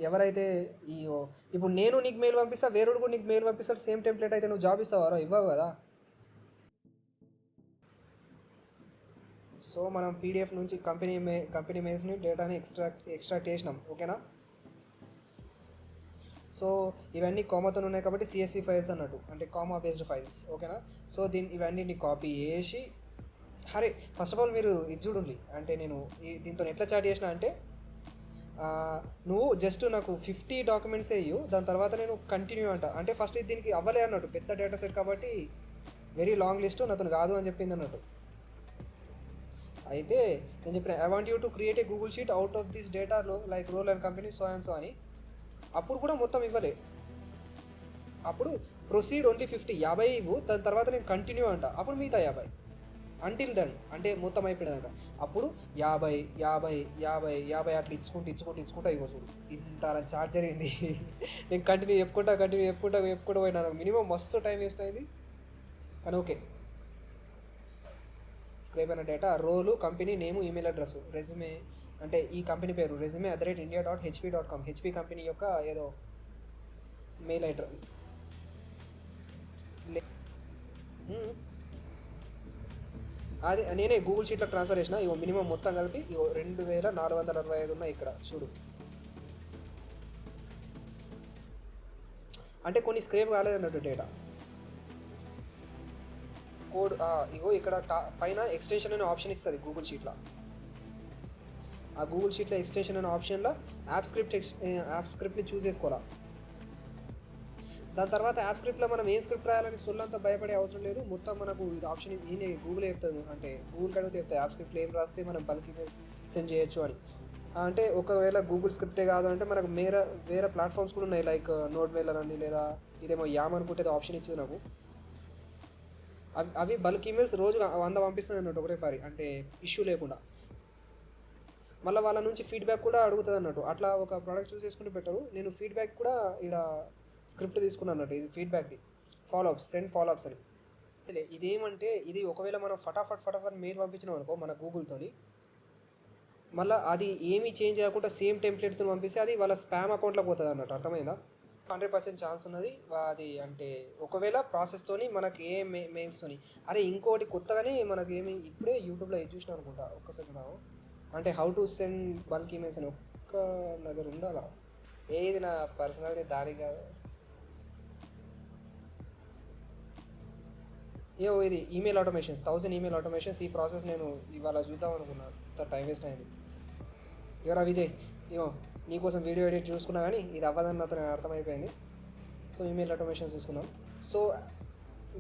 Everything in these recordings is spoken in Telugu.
ఎవరైతే ఈ ఇప్పుడు నేను నీకు మెయిల్ పంపిస్తా, వేరేడు కూడా నీకు మెయిల్ పంపిస్తాడు సేమ్ టెంప్లెట్, అయితే నువ్వు జాబ్ ఇస్తావారో? ఇవ్వవు కదా. సో మనం పీడిఎఫ్ నుంచి కంపెనీ మెయిల్స్ని డేటాని ఎక్స్ట్రాక్ట్ చేసినాం. ఓకేనా. సో ఇవన్నీ కామాతో ఉన్నాయి కాబట్టి సిఎస్వి ఫైల్స్ అన్నట్టు, అంటే కామా బేస్డ్ ఫైల్స్. ఓకేనా. సో ఇవన్నీ కాపీ చేసి, అరే ఫస్ట్ ఆఫ్ ఆల్ మీరు ఇది చూడండి, అంటే నేను దీంతో ఎట్లా చాట్ చేసిన అంటే, నువ్వు జస్ట్ నాకు 50 డాక్యుమెంట్స్ వేయు, దాని తర్వాత నేను కంటిన్యూ అంట. అంటే ఫస్ట్ దీనికి అవ్వలే అన్నట్టు, పెద్ద డేటా సెట్ కాబట్టి వెరీ లాంగ్ లిస్ట్, నాతో కాదు అని చెప్పింది అన్నట్టు. అయితే నేను చెప్పిన I want you to create a Google sheet out of this డేటాలో like role and company so and so అని. అప్పుడు కూడా మొత్తం ఇవ్వలే. అప్పుడు ప్రొసీడ్ ఓన్లీ 50 ఇవ్వు, దాని తర్వాత నేను కంటిన్యూ అంట. అప్పుడు మిగతా 50 అంటిల్ డన్, అంటే మొత్తం అయిపోయినాక. అప్పుడు 50 అట్లా ఇచ్చుకుంటా ఇవ్వ చూడు. ఇంత చార్జ్ జరిగింది. నేను కంటిన్యూ చెప్పుకుంటా పోయినా. నాకు మినిమం మస్తు టైం వేస్ట్ అయింది, కానీ ఓకే. స్క్రేప్ అయిన data, role, company name, email address, resume అంటే ఈ కంపెనీ పేరు resume@india.hp.com, హెచ్పి కంపెనీ యొక్క ఏదో మెయిల్ అడ్రస్. అది నేనే గూగుల్ షీట్లో ట్రాన్స్ఫర్ చేసిన. ఇవో మినిమం మొత్తం కలిపి 2465 ఉన్నాయి ఇక్కడ చూడు. అంటే కొన్ని స్క్రేప్ కాలేదు అన్నట్టు డేటా. కోడ్ ఇగో ఇక్కడ పైన ఎక్స్టెన్షన్ అనే ఆప్షన్ ఇస్తుంది గూగుల్ షీట్లో. ఆ గూగుల్ షీట్లో ఎక్స్టెన్షన్ అనే ఆప్షన్లో యాప్ స్క్రిప్ట్ని చూస్ చేసుకోవాలా. దాని తర్వాత యాప్ స్క్రిప్ట్లో మనం ఏం స్క్రిప్ట్ రాయాలని సొల్లంతా భయపడే అవసరం లేదు. మొత్తం మనకు ఇది ఆప్షన్ ఈయన గూగుల్ చెప్తాను, అంటే గూగుల్ కడిగితే చెప్తాయి యాప్ స్క్రిప్ట్లో ఏం రాస్తే మనం బల్క్ ఈమెయిల్స్ సెండ్ చేయొచ్చు అని. అంటే ఒకవేళ గూగుల్ స్క్రిప్టే కాదు అంటే మనకు వేరే ప్లాట్ఫామ్స్ కూడా ఉన్నాయి, లైక్ నోట్ మెయిలర్ అని, లేదా ఇదేమో యామ్ అనుకుంటే ఆప్షన్ ఇచ్చింది నాకు. అవి బల్క్ ఈమెయిల్స్ రోజు 100 పంపిస్తుంది అన్నట్టు ఒకటే పారి, అంటే ఇష్యూ లేకుండా. మళ్ళీ వాళ్ళ నుంచి ఫీడ్బ్యాక్ కూడా అడుగుతుంది అన్నట్టు. అట్లా ఒక ప్రోడక్ట్ చూస్ చేసుకుంటే బెటరు. నేను ఫీడ్బ్యాక్ కూడా ఇక్కడ స్క్రిప్ట్ తీసుకున్నాను అన్నట్టు. ఇది ఫీడ్బ్యాక్ది, సెండ్ ఫాలోఅప్స్ అని. ఇదేమంటే ఇది ఒకవేళ మనం ఫటాఫట్ మెయిల్ పంపించినాం అనుకో మన గూగుల్తోని, మళ్ళీ అది ఏమీ చేంజ్ చేయకుండా సేమ్ టెంప్లెట్తో పంపిస్తే అది వాళ్ళ స్పామ్ అకౌంట్లో పోతుంది అన్నట్టు. అర్థమైందా. 100% ఛాన్స్ ఉన్నది అది. అంటే ఒకవేళ ప్రాసెస్తోని మనకి ఏ మెయిల్స్తోని. అరే ఇంకోటి కొత్తగానే మనకి ఇప్పుడే యూట్యూబ్లో ఏది చూసినా అనుకుంటా, ఒక్కసారి అంటే how to send bulk emails అని ఒక్క దగ్గర ఉండాలా. ఏది నా పర్సనల్ది దానికి కాదు. ఇది ఈమెయిల్ ఆటోమేషన్స్, 1000 ఈమెయిల్ ఆటోమేషన్స్. ఈ ప్రాసెస్ నేను ఇవాళ చూద్దాం అనుకున్నాను, టైం వేస్ట్ అయింది. ఎవరా విజయ్, నీకోసం వీడియో ఎడిట్ చూసుకున్నా కానీ ఇది అవ్వదని నాతో అర్థమైపోయింది. సో ఈమెయిల్ ఆటోమేషన్స్ చూసుకుందాం. సో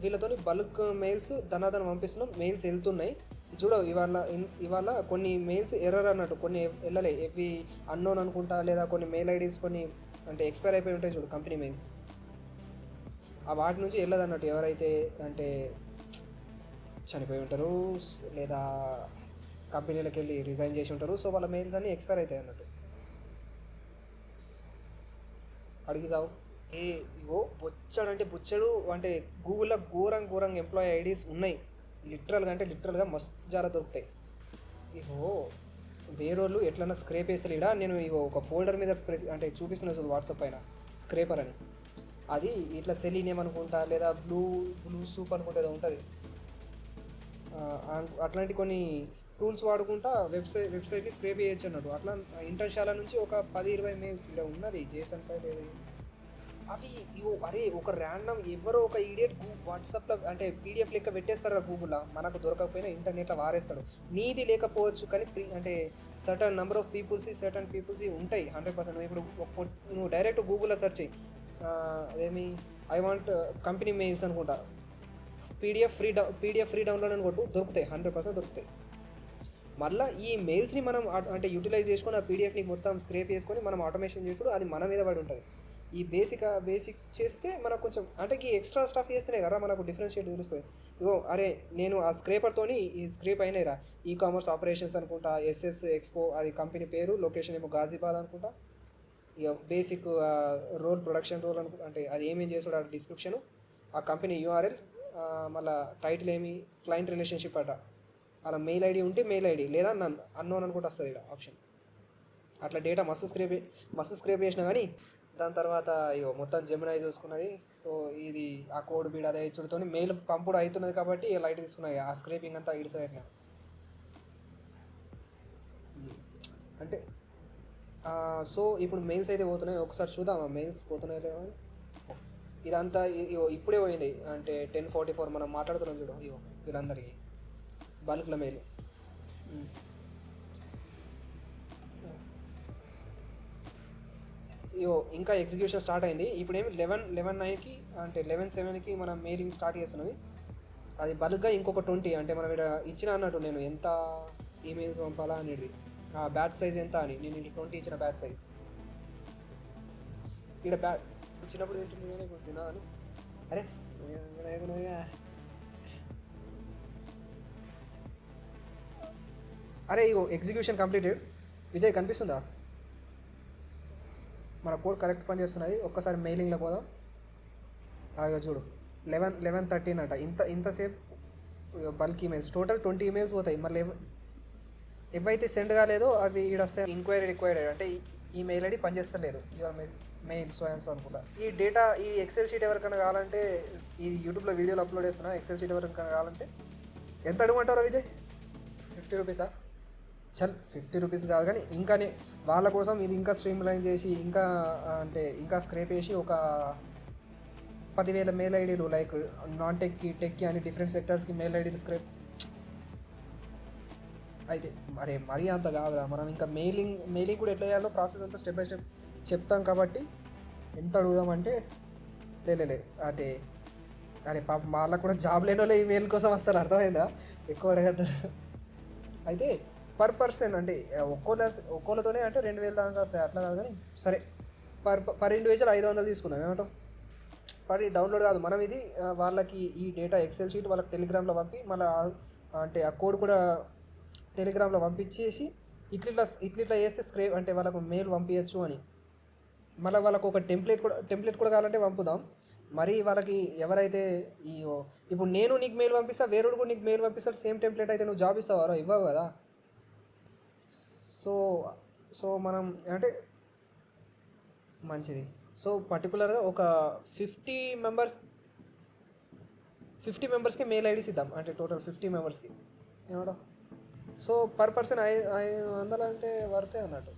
వీళ్ళతో బల్క్ మెయిల్స్ ధనాధనం పంపిస్తున్నాం, మెయిల్స్ వెళ్తున్నాయి. చూడవు ఇవాళ కొన్ని మెయిల్స్ ఎర్రర్ అన్నట్టు, కొన్ని వెళ్ళలే, ఇవి అన్నోన్ అనుకుంటా, లేదా కొన్ని మెయిల్ ఐడీస్ కొన్ని అంటే ఎక్స్పైర్ అయిపోయి ఉంటాయి చూడు కంపెనీ మెయిల్స్, ఆ వాటి నుంచి వెళ్ళదు అన్నట్టు. ఎవరైతే అంటే చనిపోయి ఉంటారు లేదా కంపెనీలకు వెళ్ళి రిజైన్ చేసి ఉంటారు, సో వాళ్ళ మెయిల్స్ అన్నీ ఎక్స్పైర్ అవుతాయి అన్నట్టు. అడిగి చావు. ఇవో బొచ్చడంటే బొచ్చడు, అంటే గూగుల్లో ఘోరంగా ఎంప్లాయీ ఐడీస్ ఉన్నాయి లిటరల్గా మస్తు జారా దొరుకుతాయి. ఇవో వేరోళ్ళు ఎట్లన్నా స్క్రేప్ వేస్తారు. ఇక్కడ నేను ఒక ఫోల్డర్ మీద అంటే చూపిస్తున్నా చూడు వాట్సాప్ పైన, స్క్రేపర్ అని. అది ఇట్లా సెలీనియం అనుకుంటా, లేదా బ్లూ సూప్ అనుకుంటా ఏదో ఉంటుంది. అట్లాంటి కొన్ని టూల్స్ వాడుకుంటా వెబ్సైట్ని స్క్రేప్ చేయొచ్చు అన్నట్టు. అట్లా ఇంటర్షాల నుంచి ఒక 10-20 మెయిల్స్ ఇక్కడ ఉన్నది జేసన్ ఫైల్. అవి అరే ఒక ర్యాండమ్ ఎవరో ఒక ఈడియట్ వాట్సాప్లో అంటే పీడిఎఫ్ లెక్క పెట్టేస్తారు గూగుల్లో, మనకు దొరకకపోయినా ఇంటర్నెట్లో వారేస్తాడు. నీది లేకపోవచ్చు కానీ అంటే సర్టన్ నెంబర్ ఆఫ్ పీపుల్స్ ఉంటాయి 100%. ఇప్పుడు నువ్వు డైరెక్ట్ గూగుల్లో సెర్చ్ చేయి, ఐ వాంట్ కంపెనీ మెయిల్స్ అనుకుంటా, పీడిఎఫ్ ఫ్రీ డౌన్లోడ్ అని కొట్టు, దొరుకుతాయి 100% దొరుకుతాయి. మళ్ళీ ఈ మెయిల్స్ని మనం అంటే యూటిలైజ్ చేసుకొని ఆ పీడిఎఫ్ని మొత్తం స్క్రేప్ చేసుకొని మనం ఆటోమేషన్ చేసుకుని అది మన మీద పడి ఉంటుంది. ఈ బేసిక్ చేస్తే మనకు కొంచెం అంటే ఈ ఎక్స్ట్రా స్టఫ్ చేస్తేనే కదా మనకు డిఫరెన్షియేట్ తెలుస్తుంది. అరే నేను ఆ స్క్రేపర్తోని ఈ స్క్రేప్ అయినాయిరా, కామర్స్ ఆపరేషన్స్ అనుకుంటా, ఎస్ఎస్ ఎక్స్పో అది కంపెనీ పేరు, లొకేషన్ ఏమో గాజిబాద్ అనుకుంటా, ఇక బేసిక్ రోల్ ప్రొడక్షన్ రోల్ అనుకుంటా, అంటే అది ఏమేం చేస్తాడు ఆ డిస్క్రిప్షను, ఆ కంపెనీ యూఆర్ఎల్, మళ్ళీ టైటిల్ క్లయింట్ రిలేషన్షిప్ అలా మెయిల్ ఐడి ఉంటే మెయిల్ ఐడి, లేదా అన్నోన్ అనుకుంటూ వస్తుంది ఇక్కడ ఆప్షన్. అట్లా డేటా మస్తు స్క్రేప్ చేసినా కానీ దాని తర్వాత ఇగో మొత్తం జెమినై చూసుకున్నది. సో ఇది ఆ కోడ్ బీడ్ అదే ఇచ్చుడుతో మెయిల్ పంపుడు అవుతున్నది కాబట్టి లైట్ తీసుకున్నాయి ఆ స్క్రేపింగ్ అంతా ఇటు సైడ్ అంటే. సో ఇప్పుడు మెయిల్స్ అయితే పోతున్నాయి, ఒకసారి చూద్దామా మెయిల్స్ పోతున్నాయి లేవో అని. ఇదంతా ఇగో ఇప్పుడే పోయింది అంటే 10:44 మనం మాట్లాడుతున్నాం చూడు, ఇగో వీళ్ళందరికీ బల్క్ల మెయిల్. ఇగో ఇంకా ఎగ్జిక్యూషన్ స్టార్ట్ అయింది ఇప్పుడు. ఏమి 11:9కి అంటే 11:07కి మనం మెయిలింగ్ స్టార్ట్ చేస్తున్నది. అది బల్క్గా ఇంకొక 20 అంటే మనం ఇక్కడ ఇచ్చిన అన్నట్టు నేను ఎంత ఈమెయిల్స్ పంపాలా అనేది, ఆ బ్యాచ్ సైజ్ ఎంత అని. నేను ఇంటి 20 ఇచ్చిన బ్యాచ్ సైజ్. ఇక్కడ ఇచ్చినప్పుడు ఏంటి ఇప్పుడు తినాలని. అరే అరే ఇగో ఎగ్జిక్యూషన్ కంప్లీటెడ్. విజయ్ కనిపిస్తుందా? మన కోడ్ కరెక్ట్ పని చేస్తున్నది. ఒక్కసారి మెయిలింగ్లో పోదాం. అవి చూడు 11:13 అంట. ఇంతసేపు బల్క్ ఈమెయిల్స్ టోటల్ 20 ఈమెయిల్స్ పోతాయి. మళ్ళీ ఏవైతే సెండ్ కాలేదో అవి ఈడ వస్తాయి ఇంక్వైరీ రిక్వైర్డ్ అంటే ఈ మెయిల్ ఐడి పనిచేస్తలేదు your mail so and so అనుకుంటా. ఈ డేటా ఈ ఎక్సెల్ షీట్ ఎవరికైనా కావాలంటే ఇది యూట్యూబ్లో వీడియోలు అప్లోడ్ చేస్తున్నా. ఎక్సెల్ షీట్ ఎవరికైనా కావాలంటే ఎంత అడగమంటారా విజయ్? 50 రూపీసా? చల్ 50 రూపీస్ కాదు కానీ ఇంకానే వాళ్ళ కోసం ఇది ఇంకా స్ట్రీమ్ లైన్ చేసి ఇంకా అంటే ఇంకా స్క్రేప్ చేసి ఒక 10,000 మెయిల్ ఐడీలు లైక్ నాన్ టెక్కి అని డిఫరెంట్ సెక్టర్స్కి మెయిల్ ఐడీలు స్క్రేప్ అయితే. మరే మరీ అంత కాదురా, మనం ఇంకా మెయిలింగ్ కూడా ఎట్లా చేయాలో ప్రాసెస్ అంతా స్టెప్ బై స్టెప్ చెప్తాం కాబట్టి ఎంత అడుగుదామంటే లేలే అంటే అరే పాప వాళ్ళకు కూడా జాబ్ లేని వాళ్ళు ఈ మెయిల్ కోసం వస్తారు, అర్థమైందా? ఎక్కువ అడగద్దు. అయితే పర్ పర్సన్ అంటే ఒక్కోళ్ళతోనే అంటే 2,000 దాకా వస్తాయి అట్లా కాదు కానీ సరే పర్ ఇండివిజువల్ 500 తీసుకుందాం. ఏమంటాం? పర్ డౌన్లోడ్ కాదు మనం ఇది వాళ్ళకి ఈ డేటా ఎక్సెల్ షీట్ వాళ్ళకి టెలిగ్రామ్లో పంపి మళ్ళీ అంటే ఆ కోడ్ కూడా టెలిగ్రామ్లో పంపించేసి ఇట్లా చేస్తే స్క్రేప్ అంటే వాళ్ళకు మెయిల్ పంపించచ్చు అని. మళ్ళీ వాళ్ళకు ఒక టెంప్లెట్ కూడా కావాలంటే పంపుదాం. మరి వాళ్ళకి ఎవరైతే ఇప్పుడు నేను నీకు మెయిల్ పంపిస్తా, వేరేడు కూడా నీకు మెయిల్ పంపిస్తాడు సేమ్ టెంప్లెట్ అయితే నువ్వు జాబ్ ఇస్తావారా? ఇవ్వవు కదా. సో మనం అంటే మంచిది. సో పర్టికులర్గా ఒక 50 మెంబర్స్కి మెయిల్ ఐడీస్ ఇద్దాం అంటే టోటల్ 50 మెంబర్స్కి ఏమడా. సో పర్ పర్సన్ 500 అంటే వర్తే అన్నట్టు.